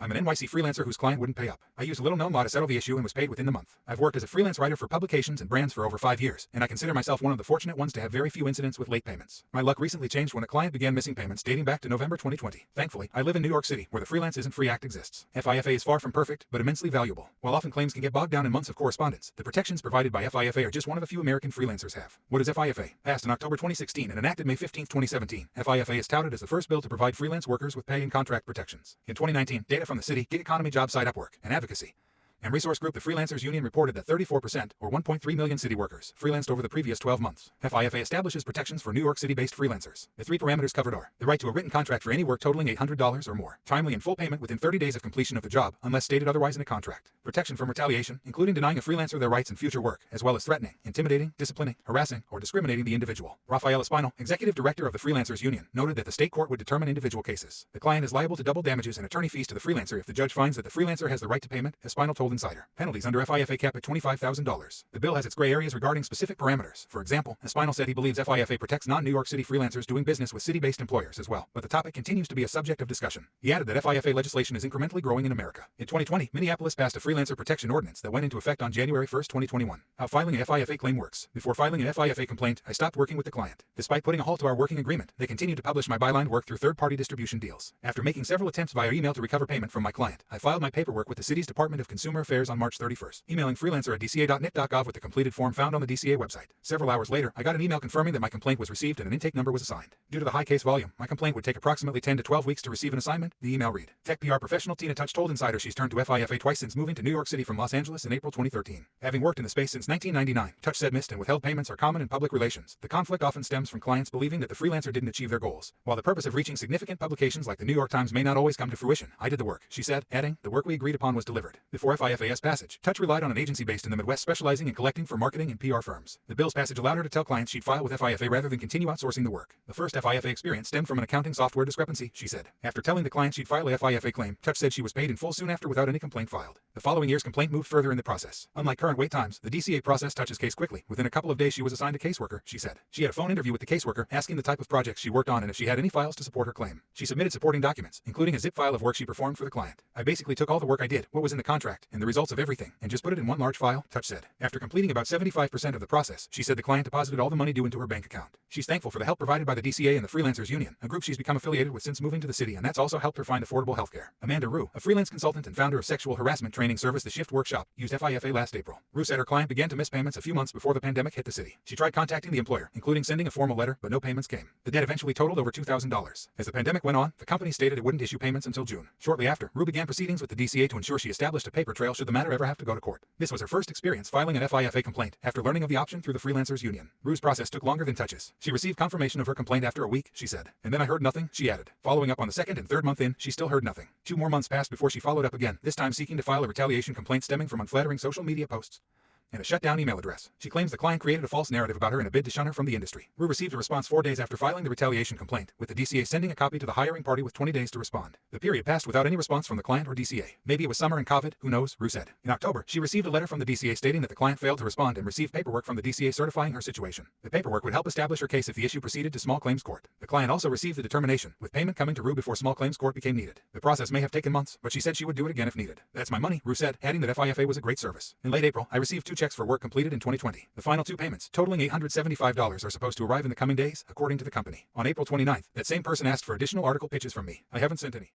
I'm an NYC freelancer whose client wouldn't pay up. I used a little-known law to settle the issue and was paid within the month. I've worked as a freelance writer for publications and brands for over 5 years, and I consider myself one of the fortunate ones to have very few incidents with late payments. My luck recently changed when a client began missing payments dating back to November 2020. Thankfully, I live in New York City, where the Freelance Isn't Free Act exists. FIFA is far from perfect, but immensely valuable. While often claims can get bogged down in months of correspondence, the protections provided by FIFA are just one of the few American freelancers have. What is FIFA? Passed in October 2016 and enacted May 15, 2017, FIFA is touted as the first bill to provide freelance workers with pay and contract protections. In 2019, data from the City, Gig Economy job site Upwork, and Advocacy and resource group the Freelancers Union reported that 34%, or 1.3 million city workers, freelanced over the previous 12 months. FIFA establishes protections for New York City-based freelancers. The 3 parameters covered are the right to a written contract for any work totaling $800 or more, timely and full payment within 30 days of completion of the job, unless stated otherwise in a contract, protection from retaliation, including denying a freelancer their rights in future work, as well as threatening, intimidating, disciplining, harassing, or discriminating the individual. Rafael Espinal, executive director of the Freelancers Union, noted that the state court would determine individual cases. The client is liable to double damages and attorney fees to the freelancer if the judge finds that the freelancer has the right to payment, Espinal told Insider. Penalties under FIFA cap at $25,000. The bill has its gray areas regarding specific parameters. For example, Espinal said he believes FIFA protects non-New York City freelancers doing business with city-based employers as well, but the topic continues to be a subject of discussion. He added that FIFA legislation is incrementally growing in America. In 2020, Minneapolis passed a freelancer protection ordinance that went into effect on January 1, 2021. How filing a FIFA claim works. Before filing an FIFA complaint, I stopped working with the client. Despite putting a halt to our working agreement, they continued to publish my byline work through third-party distribution deals. After making several attempts via email to recover payment from my client, I filed my paperwork with the city's Department of Consumer Affairs on March 31st. Emailing freelancer@dca.nit.gov with the completed form found on the DCA website. Several hours later, I got an email confirming that my complaint was received and an intake number was assigned. Due to the high case volume, my complaint would take approximately 10 to 12 weeks to receive an assignment, the email read. Tech PR professional Tina Touch told Insider she's turned to FIFA twice since moving to New York City from Los Angeles in April 2013. Having worked in the space since 1999, Touch said missed and withheld payments are common in public relations. The conflict often stems from clients believing that the freelancer didn't achieve their goals. While the purpose of reaching significant publications like the New York Times may not always come to fruition, I did the work, she said, adding, the work we agreed upon was delivered. Before FIFA's passage, Touch relied on an agency based in the Midwest specializing in collecting for marketing and PR firms. The bill's passage allowed her to tell clients she'd file with FIFA rather than continue outsourcing the work. The first FIFA experience stemmed from an accounting software discrepancy, she said. After telling the client she'd file a FIFA claim, Touch said she was paid in full soon after without any complaint filed. The following year's complaint moved further in the process. Unlike current wait times, the DCA processed Touch's case quickly. Within a couple of days she was assigned a caseworker, she said. She had a phone interview with the caseworker, asking the type of projects she worked on and if she had any files to support her claim. She submitted supporting documents, including a zip file of work she performed for the client. I basically took all the work I did, what was in the contract, and the results of everything, and just put it in one large file, Touch said. After completing about 75% of the process, she said the client deposited all the money due into her bank account. She's thankful for the help provided by the DCA and the Freelancers Union, a group she's become affiliated with since moving to the city, and that's also helped her find affordable healthcare. Amanda Rue, a freelance consultant and founder of sexual harassment training service The Shift Workshop, used FIFA last April. Rue said her client began to miss payments a few months before the pandemic hit the city. She tried contacting the employer, including sending a formal letter, but no payments came. The debt eventually totaled over $2,000. As the pandemic went on, the company stated it wouldn't issue payments until June. Shortly after, Rue began proceedings with the DCA to ensure she established a paper trail should the matter ever have to go to court. This was her first experience filing an FIFA complaint after learning of the option through the Freelancers Union. Rue's process took longer than Touch's. She received confirmation of her complaint after a week, she said. And then I heard nothing, she added. Following up on the second and third month in, she still heard nothing. 2 more months passed before she followed up again, this time seeking to file a retaliation complaint stemming from unflattering social media posts and a shut-down email address. She claims the client created a false narrative about her in a bid to shun her from the industry. Rue received a response 4 days after filing the retaliation complaint, with the DCA sending a copy to the hiring party with 20 days to respond. The period passed without any response from the client or DCA. Maybe it was summer and COVID, who knows, Rue said. In October, she received a letter from the DCA stating that the client failed to respond and received paperwork from the DCA certifying her situation. The paperwork would help establish her case if the issue proceeded to small claims court. The client also received the determination, with payment coming to Rue before small claims court became needed. The process may have taken months, but she said she would do it again if needed. That's my money, Rue said, adding that FIFA was a great service. In late April, I received 2 checks for work completed in 2020. The final 2 payments, totaling $875, are supposed to arrive in the coming days, according to the company. On April 29th, that same person asked for additional article pitches from me. I haven't sent any.